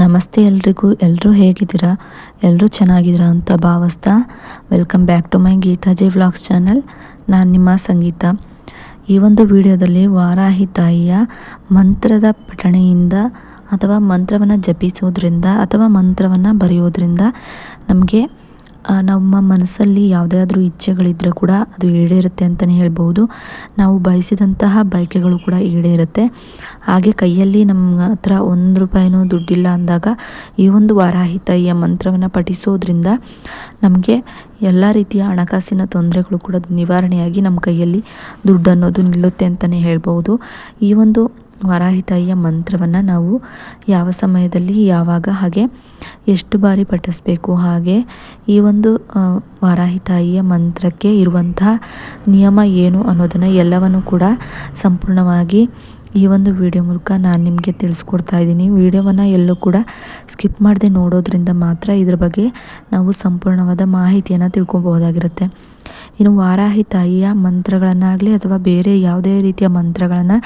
ನಮಸ್ತೆ ಎಲ್ರಿಗೂ. ಎಲ್ಲರೂ ಹೇಗಿದ್ದೀರಾ? ಎಲ್ಲರೂ ಚೆನ್ನಾಗಿದ್ದೀರಾ ಅಂತ ಭಾವಿಸ್ತಾ welcome back to my Geetaji vlogs channel. ನಾನು ನಿಮ್ಮ ಸಂಗೀತ. ಈ ಒಂದು ವಿಡಿಯೋದಲ್ಲಿ ವಾರಾಹಿ ತಾಯಿಯ ಮಂತ್ರದ ಪಠಣೆಯಿಂದ ಅಥವಾ ಮಂತ್ರವನ್ನು ಜಪಿಸೋದ್ರಿಂದ ಅಥವಾ ಮಂತ್ರವನ್ನು ಬರೆಯೋದ್ರಿಂದ ನಮಗೆ ನಮ್ಮ ಮನಸ್ಸಲ್ಲಿ ಯಾವುದಾದ್ರೂ ಇಚ್ಛೆಗಳಿದ್ದರೆ ಕೂಡ ಅದು ಈಡೇರುತ್ತೆ ಅಂತಲೇ ಹೇಳ್ಬೋದು. ನಾವು ಬಯಸಿದಂತಹ ಬಯಕೆಗಳು ಕೂಡ ಈಡೇರುತ್ತೆ. ಹಾಗೆ ಕೈಯಲ್ಲಿ ನಮ್ಮ ಹತ್ರ ₹1 ದುಡ್ಡಿಲ್ಲ ಅಂದಾಗ ಈ ಒಂದು ವಾರಾಹಿ ತಾಯಿಯ ಮಂತ್ರವನ್ನು ಪಠಿಸೋದ್ರಿಂದ ನಮಗೆ ಎಲ್ಲ ರೀತಿಯ ಹಣಕಾಸಿನ ತೊಂದರೆಗಳು ಕೂಡ ನಿವಾರಣೆಯಾಗಿ ನಮ್ಮ ಕೈಯಲ್ಲಿ ದುಡ್ಡು ಅನ್ನೋದು ನಿಲ್ಲುತ್ತೆ ಅಂತಲೇ ಹೇಳ್ಬೋದು. ಈ ಒಂದು ವಾರಾಹಿ ತಾಯಿಯ ಮಂತ್ರವನ್ನು ನಾವು ಯಾವ ಸಮಯದಲ್ಲಿ ಯಾವಾಗ ಹಾಗೆ ಎಷ್ಟು ಬಾರಿ ಪಠಿಸಬೇಕು, ಹಾಗೆ ಈ ಒಂದು ವಾರಾಹಿ ತಾಯಿಯ ಮಂತ್ರಕ್ಕೆ ಇರುವಂತಹ ನಿಯಮ ಏನು ಅನ್ನೋದನ್ನು ಎಲ್ಲವನ್ನು ಕೂಡ ಸಂಪೂರ್ಣವಾಗಿ ಈ ಒಂದು ವಿಡಿಯೋ ಮೂಲಕ ನಾನು ನಿಮಗೆ ತಿಳಿಸ್ಕೊಡ್ತಾ ಇದ್ದೀನಿ. ವಿಡಿಯೋವನ್ನು ಎಲ್ಲೂ ಕೂಡ ಸ್ಕಿಪ್ ಮಾಡದೆ ನೋಡೋದ್ರಿಂದ ಮಾತ್ರ ಇದ್ರ ಬಗ್ಗೆ ನಾವು ಸಂಪೂರ್ಣವಾದ ಮಾಹಿತಿಯನ್ನು ತಿಳ್ಕೊಬಹುದಾಗಿರುತ್ತೆ. ಇನ್ನು ವಾರಾಹಿ ತಾಯಿಯ ಮಂತ್ರಗಳನ್ನಾಗಲಿ ಅಥವಾ ಬೇರೆ ಯಾವುದೇ ರೀತಿಯ ಮಂತ್ರಗಳನ್ನು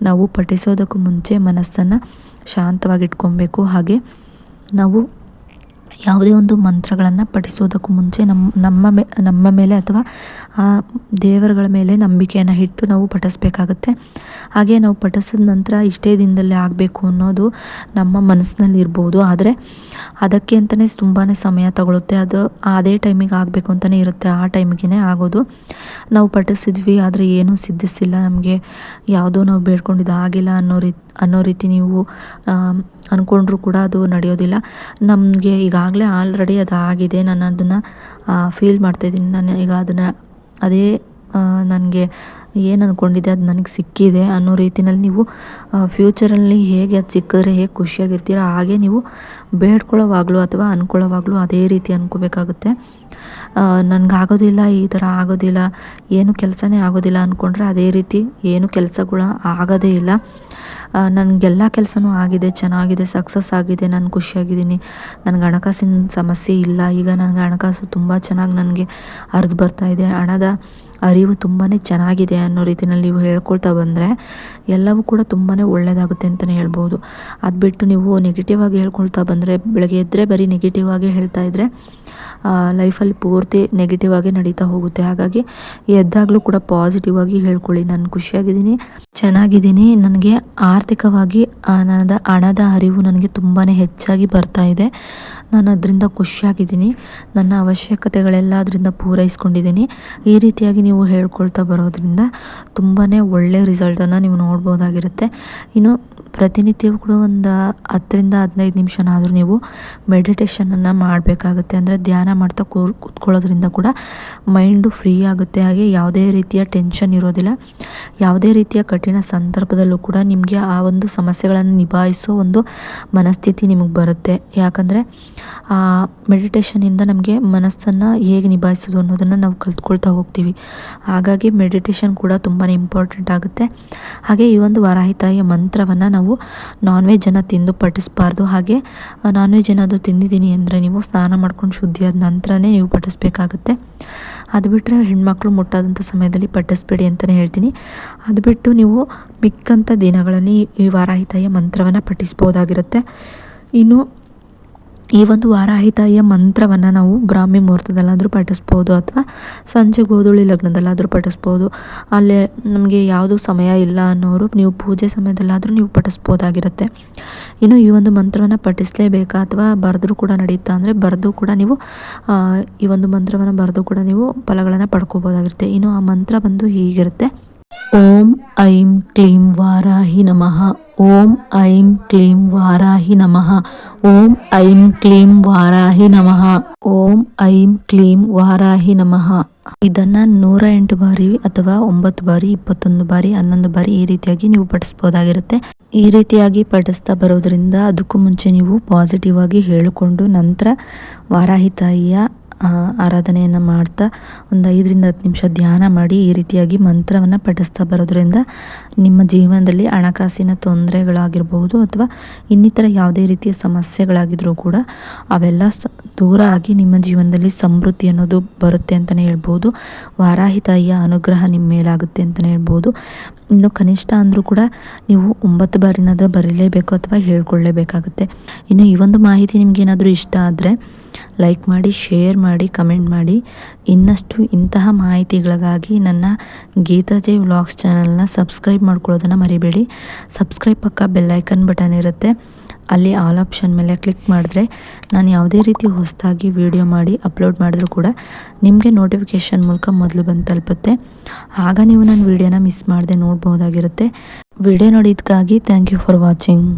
ನಾವು ಪಠಿಸೋದಕ್ಕೂ ಮುಂಚೆ ಮನಸ್ಸನ್ನು ಶಾಂತವಾಗಿಟ್ಕೊಬೇಕು. ಹಾಗೆ ನಾವು ಯಾವುದೇ ಒಂದು ಮಂತ್ರಗಳನ್ನು ಪಠಿಸೋದಕ್ಕೂ ಮುಂಚೆ ನಮ್ಮ ಮೇಲೆ ಅಥವಾ ಆ ದೇವರುಗಳ ಮೇಲೆ ನಂಬಿಕೆಯನ್ನು ಇಟ್ಟು ನಾವು ಪಠಿಸ್ಬೇಕಾಗತ್ತೆ. ಹಾಗೆ ನಾವು ಪಠಿಸಿದ ನಂತರ ಇಷ್ಟೇ ದಿನದಲ್ಲಿ ಆಗಬೇಕು ಅನ್ನೋದು ನಮ್ಮ ಮನಸ್ಸಿನಲ್ಲಿ ಇರ್ಬೋದು. ಆದರೆ ಅದಕ್ಕೆ ಅಂತಲೇ ತುಂಬಾ ಸಮಯ ತಗೊಳುತ್ತೆ. ಅದು ಅದೇ ಟೈಮಿಗೆ ಆಗಬೇಕು ಅಂತಲೇ ಇರುತ್ತೆ. ಆ ಟೈಮಿಗೆ ಆಗೋದು. ನಾವು ಪಠಿಸಿದ್ವಿ ಆದರೆ ಏನೂ ಸಿದ್ಧಿಸಿಲ್ಲ, ನಮಗೆ ಯಾವುದೋ ನಾವು ಬೇಡ್ಕೊಂಡಿದ್ದು ಆಗಿಲ್ಲ ಅನ್ನೋ ರೀತಿ ನೀವು ಅಂದ್ಕೊಂಡ್ರೂ ಕೂಡ ಅದು ನಡೆಯೋದಿಲ್ಲ. ನಮಗೆ ಈಗಾಗಲೇ ಆಲ್ರೆಡಿ ಅದು ಆಗಿದೆ, ನಾನು ಅದನ್ನು ಫೀಲ್ ಮಾಡ್ತಾಯಿದ್ದೀನಿ, ನಾನು ಈಗ ಅದನ್ನು ಅದೇ ನನಗೆ ಏನು ಅಂದ್ಕೊಂಡಿದ್ದೆ ಅದು ನನಗೆ ಸಿಕ್ಕಿದೆ ಅನ್ನೋ ರೀತಿಯಲ್ಲಿ ನೀವು ಫ್ಯೂಚರಲ್ಲಿ ಹೇಗೆ ಅದು ಸಿಕ್ಕಿದ್ರೆ ಹೇಗೆ ಖುಷಿಯಾಗಿರ್ತೀರೋ ಹಾಗೆ ನೀವು ಬೇಡ್ಕೊಳ್ಳೋವಾಗಲೂ ಅಥವಾ ಅಂದ್ಕೊಳ್ಳೋವಾಗಲೂ ಅದೇ ರೀತಿ ಅಂದ್ಕೋಬೇಕಾಗುತ್ತೆ. ನನಗಾಗೋದಿಲ್ಲ, ಈ ಥರ ಆಗೋದಿಲ್ಲ, ಏನು ಕೆಲಸನೇ ಆಗೋದಿಲ್ಲ ಅಂದ್ಕೊಂಡ್ರೆ ಅದೇ ರೀತಿ ಏನು ಕೆಲಸಗಳು ಆಗೋದೇ ಇಲ್ಲ. ನನಗೆಲ್ಲ ಕೆಲಸನೂ ಆಗಿದೆ, ಚೆನ್ನಾಗಿದೆ, ಸಕ್ಸಸ್ ಆಗಿದೆ, ನಾನು ಖುಷಿಯಾಗಿದ್ದೀನಿ, ನನಗೆ ಹಣಕಾಸಿನ ಸಮಸ್ಯೆ ಇಲ್ಲ, ಈಗ ನನಗೆ ಹಣಕಾಸು ತುಂಬ ಚೆನ್ನಾಗಿ ನನಗೆ ಹರಿದು ಬರ್ತಾಯಿದೆ, ಹಣದ ಅರಿವು ತುಂಬಾ ಚೆನ್ನಾಗಿದೆ ಅನ್ನೋ ರೀತಿಯಲ್ಲಿ ನೀವು ಹೇಳ್ಕೊಳ್ತಾ ಬಂದರೆ ಎಲ್ಲವೂ ಕೂಡ ತುಂಬಾ ಒಳ್ಳೆಯದಾಗುತ್ತೆ ಅಂತಲೇ ಹೇಳ್ಬೋದು. ಅದು ಬಿಟ್ಟು ನೀವು ನೆಗೆಟಿವ್ ಆಗಿ ಹೇಳ್ಕೊಳ್ತಾ ಬಂದರೆ, ಬೆಳಗ್ಗೆ ಎದ್ದರೆ ಬರೀ ನೆಗೆಟಿವ್ ಆಗಿ ಹೇಳ್ತಾ ಇದ್ದರೆ ಲೈಫಲ್ಲಿ ಪೂರ್ತಿ ನೆಗೆಟಿವ್ ಆಗಿ ನಡೀತಾ ಹೋಗುತ್ತೆ. ಹಾಗಾಗಿ ಎದ್ದಾಗಲೂ ಕೂಡ ಪಾಸಿಟಿವ್ ಆಗಿ ಹೇಳ್ಕೊಳ್ಳಿ, ನಾನು ಖುಷಿಯಾಗಿದ್ದೀನಿ, ಚೆನ್ನಾಗಿದ್ದೀನಿ, ನನಗೆ ಆರ್ಥಿಕವಾಗಿ ಹಣದ ಅರಿವು ನನಗೆ ತುಂಬಾ ಹೆಚ್ಚಾಗಿ ಬರ್ತಾ ಇದೆ, ನಾನು ಅದರಿಂದ ಖುಷಿಯಾಗಿದ್ದೀನಿ, ನನ್ನ ಅವಶ್ಯಕತೆಗಳೆಲ್ಲ ಅದರಿಂದ ಪೂರೈಸ್ಕೊಂಡಿದ್ದೀನಿ. ಈ ರೀತಿಯಾಗಿ ನೀವು ಹೇಳ್ಕೊಳ್ತಾ ಬರೋದ್ರಿಂದ ತುಂಬಾ ಒಳ್ಳೆಯ ರಿಸಲ್ಟನ್ನು ನೀವು ನೋಡ್ಬೋದಾಗಿರುತ್ತೆ. ಇನ್ನು ಪ್ರತಿನಿತ್ಯವೂ ಕೂಡ ಒಂದು 10-15 ನಿಮಿಷನಾದರೂ ನೀವು ಮೆಡಿಟೇಷನನ್ನು ಮಾಡಬೇಕಾಗುತ್ತೆ. ಅಂದರೆ ಧ್ಯಾನ ಮಾಡ್ತಾ ಕೂತ್ಕೊಳ್ಳೋದ್ರಿಂದ ಕೂಡ ಮೈಂಡು ಫ್ರೀ ಆಗುತ್ತೆ. ಹಾಗೆ ಯಾವುದೇ ರೀತಿಯ ಟೆನ್ಷನ್ ಇರೋದಿಲ್ಲ. ಯಾವುದೇ ರೀತಿಯ ಕಠಿಣ ಸಂದರ್ಭದಲ್ಲೂ ಕೂಡ ನಿಮಗೆ ಆ ಒಂದು ಸಮಸ್ಯೆಗಳನ್ನು ನಿಭಾಯಿಸೋ ಒಂದು ಮನಸ್ಥಿತಿ ನಿಮಗೆ ಬರುತ್ತೆ. ಯಾಕಂದರೆ ಆ ಮೆಡಿಟೇಷನಿಂದ ನಮಗೆ ಮನಸ್ಸನ್ನು ಹೇಗೆ ನಿಭಾಯಿಸೋದು ಅನ್ನೋದನ್ನು ನಾವು ಕಲ್ತ್ಕೊಳ್ತಾ ಹೋಗ್ತೀವಿ. ಹಾಗಾಗಿ ಮೆಡಿಟೇಷನ್ ಕೂಡ ತುಂಬಾ ಇಂಪಾರ್ಟೆಂಟ್ ಆಗುತ್ತೆ. ಹಾಗೆ ಈ ಒಂದು ವಾರಾಹಿ ತಾಯಿಯ ಮಂತ್ರವನ್ನು ನಾವು ನಾನ್ ವೆಜ್ಜನ್ನು ತಿಂದು ಪಠಿಸಬಾರ್ದು. ಹಾಗೆ ನಾನ್ ವೆಜ್ ಏನಾದರೂ ತಿಂದಿದ್ದೀನಿ ಅಂದರೆ ನೀವು ಸ್ನಾನ ಮಾಡ್ಕೊಂಡು ಶುದ್ಧಿಯಾದ ನಂತರನೇ ನೀವು ಪಠಿಸ್ಬೇಕಾಗುತ್ತೆ. ಅದು ಬಿಟ್ಟರೆ ಹೆಣ್ಮಕ್ಳು ಮುಟ್ಟಾದಂಥ ಸಮಯದಲ್ಲಿ ಪಠಿಸ್ಬೇಡಿ ಅಂತಲೇ ಹೇಳ್ತೀನಿ. ಅದು ಬಿಟ್ಟು ನೀವು ಮಿಕ್ಕಂಥ ದಿನಗಳಲ್ಲಿ ಈ ವಾರಾಹಿ ತಾಯಿಯ ಮಂತ್ರವನ್ನು ಪಠಿಸ್ಬೋದಾಗಿರುತ್ತೆ. ಇನ್ನು ಈ ಒಂದು ವಾರಾಹಿ ತಾಯಿಯ ಮಂತ್ರವನ್ನು ನಾವು ಬ್ರಾಹ್ಮಿ ಮುಹೂರ್ತದಲ್ಲಾದರೂ ಪಠಿಸ್ಬೋದು ಅಥವಾ ಸಂಜೆ ಗೋಧೂಳಿ ಲಗ್ನದಲ್ಲಾದರೂ ಪಠಿಸ್ಬೋದು. ಅಲ್ಲೇ ನಮಗೆ ಯಾವುದೂ ಸಮಯ ಇಲ್ಲ ಅನ್ನೋರು ನೀವು ಪೂಜೆ ಸಮಯದಲ್ಲಾದರೂ ನೀವು ಪಠಿಸ್ಬೋದಾಗಿರುತ್ತೆ. ಇನ್ನು ಈ ಒಂದು ಮಂತ್ರವನ್ನು ಪಠಿಸಲೇಬೇಕಾ ಅಥವಾ ಬರೆದ್ರೂ ಕೂಡ ನಡೆಯುತ್ತಾ ಅಂದರೆ ಬರೆದು ಕೂಡ ನೀವು ಈ ಒಂದು ಮಂತ್ರವನ್ನು ಬರೆದು ಕೂಡ ನೀವು ಫಲಗಳನ್ನು ಪಡ್ಕೋಬೋದಾಗಿರುತ್ತೆ. ಇನ್ನು ಆ ಮಂತ್ರ ಬಂದು ಹೀಗಿರುತ್ತೆ: ಓಂ ಐಂ ಕ್ಲೀಂ ವಾರಾಹಿ ನಮಃ, ಓಂ ಐಂ ಕ್ಲೀಂ ವಾರಾಹಿ ನಮಃ, ಓಂ ಐಂ ಕ್ಲೀಂ ವಾರಾಹಿ ನಮಃ, ಓಂ ಐಂ ಕ್ಲೀಂ ವಾರಾಹಿ ನಮಃ. ಇದನ್ನು 108 ಬಾರಿ ಅಥವಾ 9 ಬಾರಿ, 21 ಬಾರಿ, 11 ಬಾರಿ ಈ ರೀತಿಯಾಗಿ ನೀವು ಪಠಿಸ್ಬೋದಾಗಿರುತ್ತೆ. ಈ ರೀತಿಯಾಗಿ ಪಠಿಸ್ತಾ ಬರೋದ್ರಿಂದ ಅದಕ್ಕೂ ಮುಂಚೆ ನೀವು ಪಾಸಿಟಿವ್ ಆಗಿ ಹೇಳಿಕೊಂಡು ನಂತರ ವಾರಾಹಿ ತಾಯಿಯ ಆರಾಧನೆಯನ್ನು ಮಾಡ್ತಾ ಒಂದು 5-10 ನಿಮಿಷ ಧ್ಯಾನ ಮಾಡಿ ಈ ರೀತಿಯಾಗಿ ಮಂತ್ರವನ್ನು ಪಠಿಸ್ತಾ ಬರೋದ್ರಿಂದ ನಿಮ್ಮ ಜೀವನದಲ್ಲಿ ಹಣಕಾಸಿನ ತೊಂದರೆಗಳಾಗಿರ್ಬೋದು ಅಥವಾ ಇನ್ನಿತರ ಯಾವುದೇ ರೀತಿಯ ಸಮಸ್ಯೆಗಳಾಗಿದ್ರೂ ಕೂಡ ಅವೆಲ್ಲ ದೂರ ಆಗಿ ನಿಮ್ಮ ಜೀವನದಲ್ಲಿ ಸಮೃದ್ಧಿ ಅನ್ನೋದು ಬರುತ್ತೆ ಅಂತಲೇ ಹೇಳ್ಬೋದು. ವಾರಾಹಿ ತಾಯಿಯ ಅನುಗ್ರಹ ನಿಮ್ಮ ಮೇಲಾಗುತ್ತೆ ಅಂತಲೇ ಹೇಳ್ಬೋದು. ಇನ್ನು ಕನಿಷ್ಠ ಅಂದರೂ ಕೂಡ ನೀವು 9 ಬಾರಿನಾದರೂ ಬರೀಲೇಬೇಕು ಅಥವಾ ಹೇಳ್ಕೊಳ್ಳೇಬೇಕಾಗುತ್ತೆ. ಇನ್ನು ಈ ಒಂದು ಮಾಹಿತಿ ನಿಮಗೇನಾದರೂ ಇಷ್ಟ ಆದರೆ ಲೈಕ್ ಮಾಡಿ, ಶೇರ್ ಮಾಡಿ, ಕಮೆಂಟ್ ಮಾಡಿ. ಇನ್ನಷ್ಟು ಇಂತಹ ಮಾಹಿತಿಗಳಿಗಾಗಿ ನನ್ನ ಗೀತಾಜೆ ವ್ಲಾಗ್ಸ್ ಚಾನಲ್ನ ಸಬ್ಸ್ಕ್ರೈಬ್ ಮಾಡ್ಕೊಳ್ಳೋದನ್ನು ಮರಿಬೇಡಿ. ಸಬ್ಸ್ಕ್ರೈಬ್ ಪಕ್ಕ ಬೆಲ್ಲೈಕನ್ ಬಟನ್ ಇರುತ್ತೆ, ಅಲ್ಲಿ ಆಲ್ ಆಪ್ಷನ್ ಮೇಲೆ ಕ್ಲಿಕ್ ಮಾಡಿದ್ರೆ ನಾನು ಯಾವುದೇ ರೀತಿ ಹೊಸದಾಗಿ ವಿಡಿಯೋ ಮಾಡಿ ಅಪ್ಲೋಡ್ ಮಾಡಿದ್ರೂ ಕೂಡ ನಿಮಗೆ ನೋಟಿಫಿಕೇಷನ್ ಮೂಲಕ ಮೊದಲು ಬಂದು ತಲುಪುತ್ತೆ. ಆಗ ನೀವು ನನ್ನ ವಿಡಿಯೋನ ಮಿಸ್ ಮಾಡದೆ ನೋಡ್ಬೋದಾಗಿರುತ್ತೆ. ವಿಡಿಯೋ ನೋಡಿದ್ದಕ್ಕಾಗಿ ಥ್ಯಾಂಕ್ ಯು ಫಾರ್ ವಾಚಿಂಗ್.